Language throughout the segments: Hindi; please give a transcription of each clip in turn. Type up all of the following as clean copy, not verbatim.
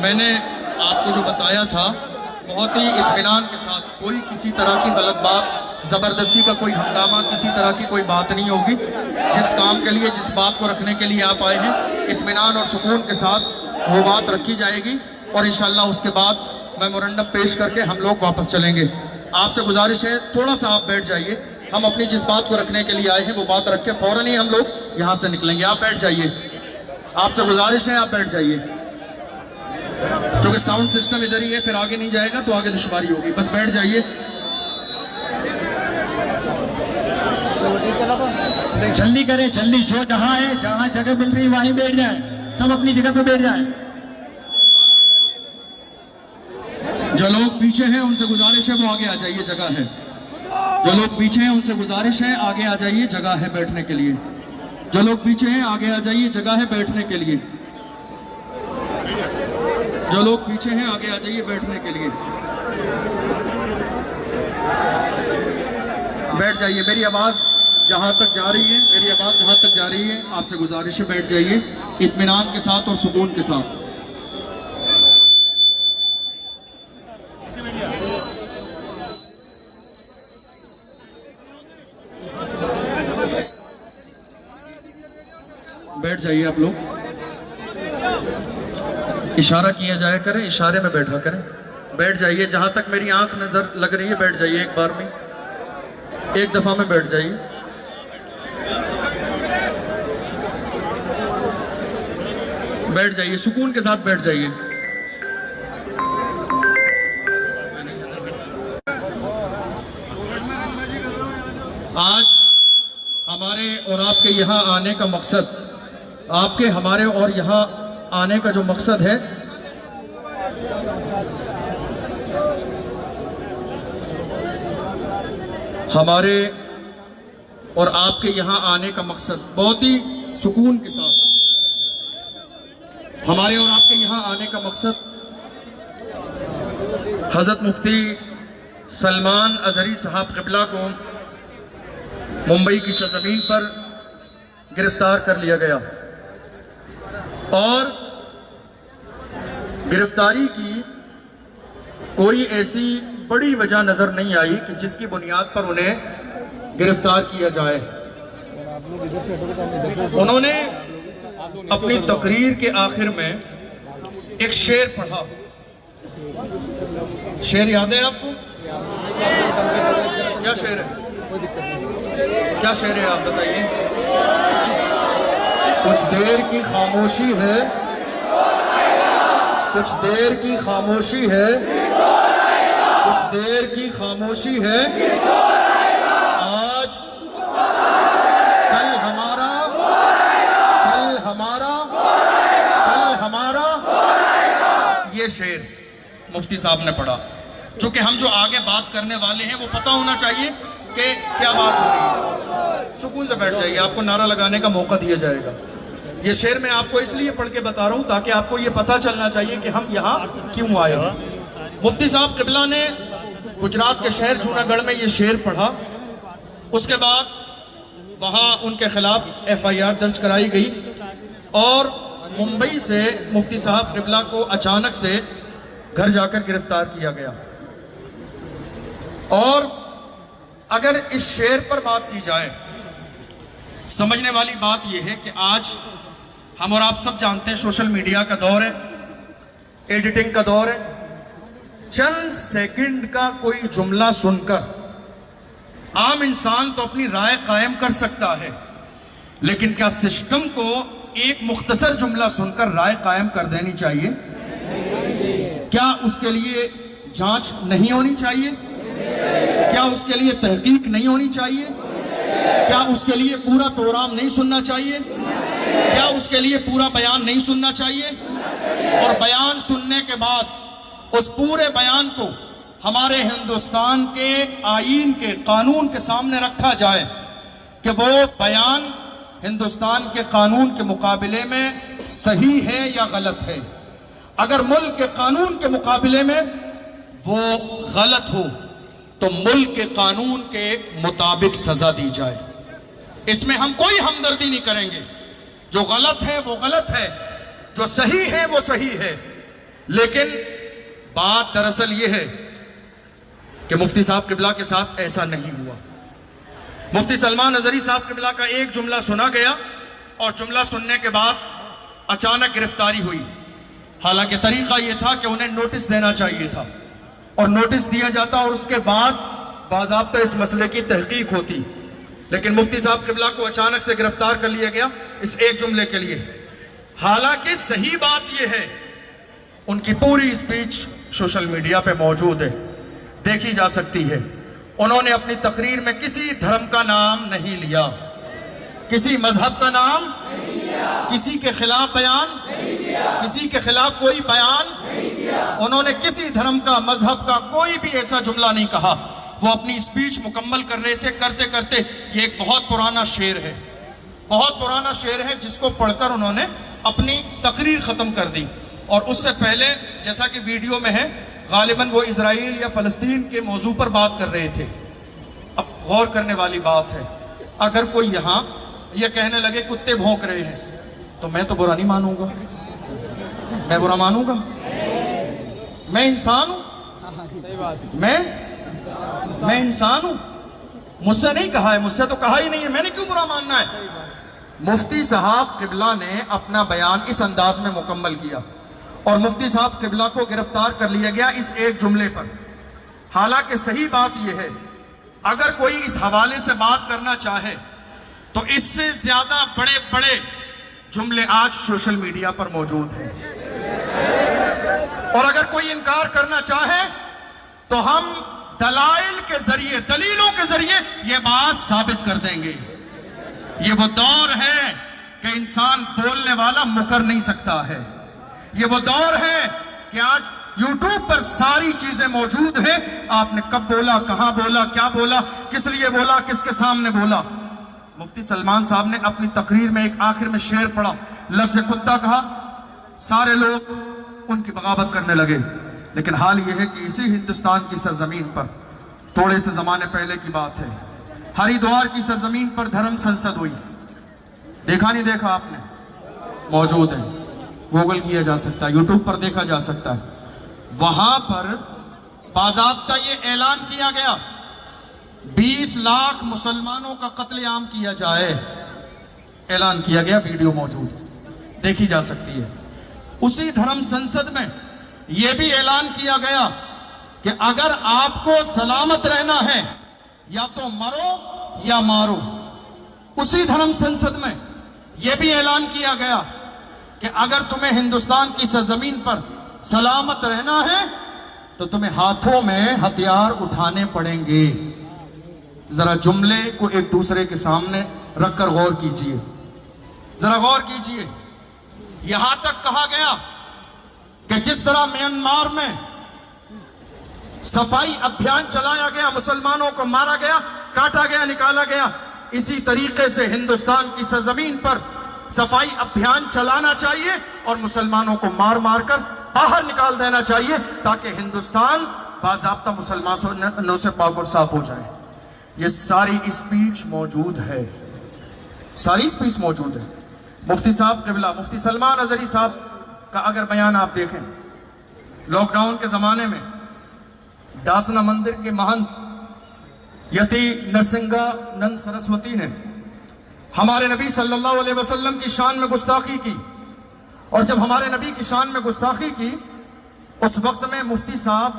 मैंने आपको जो बताया था बहुत ही इत्मीनान के साथ, कोई किसी तरह की गलत बात, ज़बरदस्ती का कोई हंगामा, किसी तरह की कोई बात नहीं होगी। जिस काम के लिए, जिस बात को रखने के लिए आप आए हैं, इत्मीनान और सुकून के साथ वो बात रखी जाएगी और इंशाअल्लाह उसके बाद मेमोरेंडम पेश करके हम लोग वापस चलेंगे। आपसे गुजारिश है थोड़ा सा आप बैठ जाइए, हम अपनी जिस बात को रखने के लिए आए हैं वो बात रख के फ़ौरन ही हम लोग यहाँ से निकलेंगे। आप बैठ जाइए, आपसे गुजारिश है आप बैठ जाइए, क्योंकि साउंड सिस्टम इधर ही है, फिर आगे नहीं जाएगा तो आगे दुश्वारी होगी। बस बैठ जाइए। जल्दी करें, जल्दी, जो जहां है, जहां जगह मिल रही वहीं बैठ जाए, सब अपनी जगह पे बैठ जाए। जो लोग पीछे हैं उनसे गुजारिश है वो आगे आ जाइए, जगह है। जो लोग पीछे हैं उनसे गुजारिश है आगे आ जाइए, जगह है बैठने के लिए। जो लोग पीछे हैं आगे आ जाइए, जगह है बैठने के लिए। जो लोग पीछे हैं आगे आ जाइए बैठने के लिए। बैठ जाइए। मेरी आवाज़ जहाँ तक जा रही है, मेरी आवाज़ जहाँ तक जा रही है, आपसे गुजारिश है बैठ जाइए इत्मीनान के साथ और सुकून के साथ। बैठ जाइए आप लोग। इशारा किया जाया करें, इशारे में बैठा करें। बैठ जाइए, जहां तक मेरी आंख नजर लग रही है बैठ जाइए। एक बार में, एक दफा में बैठ जाइए। बैठ जाइए, सुकून के साथ बैठ जाइए। आज हमारे और आपके यहाँ आने का मकसद, आपके हमारे और यहाँ आने का जो मकसद है, हमारे और आपके यहाँ आने का मकसद बहुत ही सुकून के साथ, हमारे और आपके यहाँ आने का मकसद हज़रत मुफ्ती सलमान अज़हरी साहब क़िबला को मुंबई की सरज़मीन पर गिरफ्तार कर लिया गया और गिरफ्तारी की कोई ऐसी बड़ी वजह नज़र नहीं आई कि जिसकी बुनियाद पर उन्हें गिरफ्तार किया जाए। उन्होंने अपनी तकरीर के आखिर में एक शेर पढ़ा। शेर याद है आपको? क्या शेर है? क्या शेर है आप बताइए। कुछ देर की खामोशी है, कुछ देर की खामोशी है, कुछ देर की खामोशी है, आज कल हमारा, कल हमारा, कल हमारा। ये शेर मुफ्ती साहब ने पढ़ा। चूंकि हम जो आगे बात करने वाले हैं वो पता होना चाहिए कि क्या बात हो रही है। सुकून से बैठ जाइए, आपको नारा लगाने का मौका दिया जाएगा। ये शेर मैं आपको इसलिए पढ़ के बता रहा हूँ ताकि आपको ये पता चलना चाहिए कि हम यहाँ क्यों आए हैं। मुफ्ती साहब क़िबला ने गुजरात के शहर जूनागढ़ में ये शेर पढ़ा। उसके बाद वहाँ उनके खिलाफ FIR दर्ज कराई गई और मुंबई से मुफ्ती साहब क़िबला को अचानक से घर जाकर गिरफ्तार किया गया। और अगर इस शेर पर बात की जाए, समझने वाली बात यह है कि आज हम और आप सब जानते हैं सोशल मीडिया का दौर है, एडिटिंग का दौर है। चंद सेकंड का कोई जुमला सुनकर आम इंसान तो अपनी राय कायम कर सकता है, लेकिन क्या सिस्टम को एक मुख्तसर जुमला सुनकर राय कायम कर देनी चाहिए? क्या उसके लिए जांच नहीं होनी चाहिए? क्या उसके लिए तहकीक नहीं होनी चाहिए? क्या उसके लिए पूरा प्रोग्राम नहीं सुनना चाहिए? क्या उसके लिए पूरा बयान नहीं सुनना चाहिए? और बयान सुनने के बाद उस पूरे बयान को हमारे हिंदुस्तान के आईन के कानून के सामने रखा जाए कि वो बयान हिंदुस्तान के कानून के मुकाबले में सही है या गलत है। अगर मुल्क के कानून के मुकाबले में वो गलत हो तो मुल्क के कानून के मुताबिक सजा दी जाए। इसमें हम कोई हमदर्दी नहीं करेंगे। जो गलत है वो गलत है, जो सही है वो सही है। लेकिन बात दरअसल ये है कि मुफ्ती साहब किबला के साथ ऐसा नहीं हुआ। मुफ्ती सलमान अजहरी साहब किबला का एक जुमला सुना गया और जुमला सुनने के बाद अचानक गिरफ्तारी हुई। हालांकि तरीका यह था कि उन्हें नोटिस देना चाहिए था और नोटिस दिया जाता और उसके बाद बाज़ाब्ता इस मसले की तहकीक होती, लेकिन मुफ्ती साहब किबला को अचानक से गिरफ्तार कर लिया गया इस एक जुमले के लिए। हालांकि सही बात यह है, उनकी पूरी स्पीच सोशल मीडिया पे मौजूद है, देखी जा सकती है। उन्होंने अपनी तकरीर में किसी धर्म का नाम नहीं लिया, किसी मजहब का नाम नहीं लिया, किसी के खिलाफ बयान नहीं दिया, किसी के खिलाफ कोई बयान नहीं दिया। उन्होंने किसी धर्म का, मजहब का कोई भी ऐसा जुमला नहीं कहा। वो अपनी स्पीच मुकम्मल कर रहे थे, करते करते ये एक बहुत पुराना शेर है, बहुत पुराना शेर है जिसको पढ़कर उन्होंने अपनी तकरीर खत्म कर दी। और उससे पहले जैसा कि वीडियो में है, गालिबन वो इजराइल या फलस्तीन के मौजू पर बात कर रहे थे। अब गौर करने वाली बात है, अगर कोई यहाँ ये कहने लगे कुत्ते भौंक रहे हैं तो मैं तो बुरा नहीं मानूंगा, मैं बुरा मानूंगा? मैं इंसान हूं, मैं इंसान हूं, मुझसे नहीं कहा है, मुझसे तो कहा ही नहीं है, मैंने क्यों बुरा मानना है? मुफ्ती साहब किबला ने अपना बयान इस अंदाज में मुकम्मल किया और मुफ्ती साहब किबला को गिरफ्तार कर लिया गया इस एक जुमले पर। हालांकि सही बात यह है, अगर कोई इस हवाले से बात करना चाहे तो इससे ज्यादा बड़े बड़े जुमले आज सोशल मीडिया पर मौजूद हैं, और अगर कोई इनकार करना चाहे तो हम दलाइल के जरिए, दलीलों के जरिए यह बात साबित कर देंगे। ये वो दौर है कि इंसान बोलने वाला मुकर नहीं सकता है। ये वो दौर है कि आज YouTube पर सारी चीजें मौजूद हैं। आपने कब बोला, कहां बोला, क्या बोला, किस लिए बोला, किसके सामने बोला। मुफ्ती सलमान साहब ने अपनी तकरीर में एक आखिर में शेर पढ़ा, लफ्ज़ कुत्ता कहा, सारे लोग उनकी बगावत करने लगे। लेकिन हाल यह है कि इसी हिंदुस्तान की सरजमीन पर, थोड़े से जमाने पहले की बात है, हरिद्वार की सरजमीन पर धर्म संसद हुई। देखा नहीं देखा आपने? मौजूद है, गूगल किया जा सकता है, यूट्यूब पर देखा जा सकता है। वहां पर बाज़ाब्ता ये ऐलान किया गया 20 लाख मुसलमानों का कत्लेआम किया जाए, ऐलान किया गया, वीडियो मौजूद है, देखी जा सकती है। उसी धर्म संसद में यह भी ऐलान किया गया कि अगर आपको सलामत रहना है या तो मरो या मारो। उसी धर्म संसद में यह भी ऐलान किया गया कि अगर तुम्हें हिंदुस्तान की सरजमीन पर सलामत रहना है तो तुम्हें हाथों में हथियार उठाने पड़ेंगे। जरा जुमले को एक दूसरे के सामने रखकर गौर कीजिए, जरा गौर कीजिए। यहां तक कहा गया कि जिस तरह म्यांमार में सफाई अभियान चलाया गया, मुसलमानों को मारा गया, काटा गया, निकाला गया, इसी तरीके से हिंदुस्तान की सरजमीन पर सफाई अभियान चलाना चाहिए और मुसलमानों को मार मार कर बाहर निकाल देना चाहिए ताकि हिंदुस्तान बाज़ाब्ता मुसलमानों से पाक और साफ हो जाए। ये सारी स्पीच मौजूद है, सारी स्पीच मौजूद है। मुफ्ती साहब किबला, मुफ्ती सलमान अजहरी साहब का अगर बयान आप देखें, लॉकडाउन के जमाने में डासना मंदिर के महंत यति नरसिंगानंद सरस्वती ने हमारे नबी सल्लल्लाहु अलैहि वसल्लम की शान में गुस्ताखी की, और जब हमारे नबी की शान में गुस्ताखी की उस वक्त में मुफ्ती साहब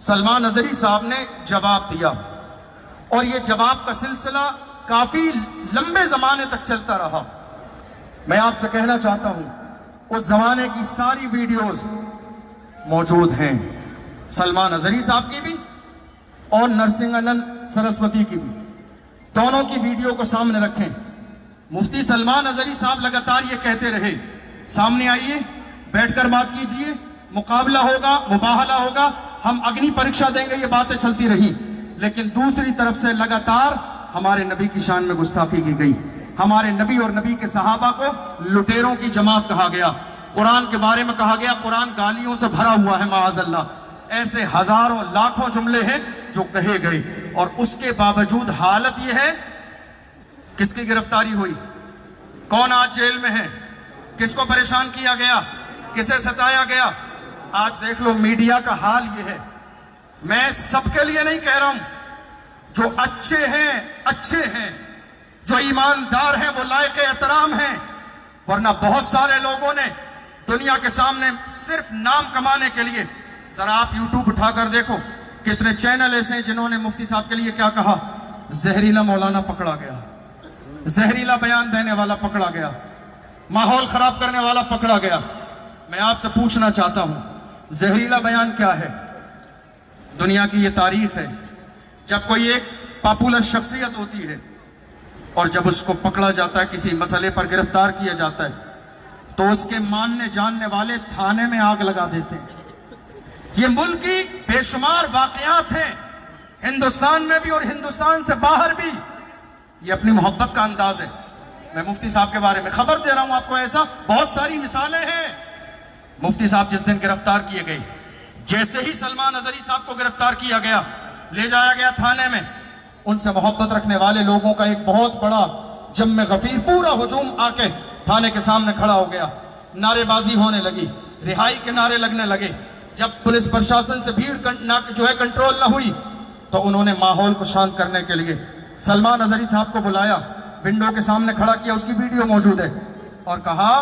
सलमान अजहरी साहब ने जवाब दिया, और यह जवाब का सिलसिला काफी लंबे जमाने तक चलता रहा। मैं आपसे कहना चाहता हूं, उस जमाने की सारी वीडियोस मौजूद हैं, सलमान अजहरी साहब की भी और नरसिंगानंद सरस्वती की भी, दोनों की वीडियो को सामने रखें। मुफ्ती सलमान अजहरी साहब लगातार ये कहते रहे, सामने आइए, बैठकर बात कीजिए, मुकाबला होगा, मुबाहला होगा, हम अग्नि परीक्षा देंगे, ये बातें चलती रही। लेकिन दूसरी तरफ से लगातार हमारे नबी की शान में गुस्ताखी की गई, हमारे नबी और नबी के सहाबा को लुटेरों की जमात कहा गया, कुरान के बारे में कहा गया कुरान गालियों से भरा हुआ है माअज़ल्लाह। ऐसे हजारों लाखों जुमले हैं जो कहे गए, और उसके बावजूद हालत यह है, किसकी गिरफ्तारी हुई, कौन आज जेल में है, किसको परेशान किया गया, किसे सताया गया, आज देख लो मीडिया का हाल ये है। मैं सबके लिए नहीं कह रहा हूं, जो अच्छे हैं, जो ईमानदार हैं, वो लायक एहतराम हैं। वरना बहुत सारे लोगों ने दुनिया के सामने सिर्फ नाम कमाने के लिए, जरा आप यूट्यूब उठाकर देखो, कितने चैनल ऐसे हैं जिन्होंने मुफ्ती साहब के लिए क्या कहा, जहरीला मौलाना पकड़ा गया, जहरीला बयान देने वाला पकड़ा गया, माहौल खराब करने वाला पकड़ा गया। मैं आपसे पूछना चाहता हूं, जहरीला बयान क्या है? दुनिया की यह तारीफ है, जब कोई एक पॉपुलर शख्सियत होती है और जब उसको पकड़ा जाता है, किसी मसले पर गिरफ्तार किया जाता है, तो उसके मानने जानने वाले थाने में आग लगा देते हैं। ये मुल्क की बेशुमार वाकयात हैं, हिंदुस्तान में भी और हिंदुस्तान से बाहर भी। ये अपनी मोहब्बत का अंदाज है। मैं मुफ्ती साहब के बारे में खबर दे रहा हूं आपको, ऐसा बहुत सारी मिसालें हैं। मुफ्ती साहब जिस दिन गिरफ्तार किए गए, जैसे ही सलमान अजहरी साहब को गिरफ्तार किया गया, ले जाया गया थाने में, उनसे मोहब्बत रखने वाले लोगों का एक बहुत बड़ा जम्मे गफीर पूरा हुजूम आके थाने के सामने खड़ा हो गया। नारेबाजी होने लगी, रिहाई के नारे लगने लगे। जब पुलिस प्रशासन से भीड़ जो है कंट्रोल न हुई, तो उन्होंने माहौल को शांत करने के लिए सलमान अजहरी साहब को बुलाया, विंडो के सामने खड़ा किया, उसकी वीडियो मौजूद है, और कहा,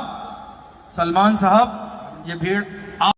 सलमान साहब ये भीड़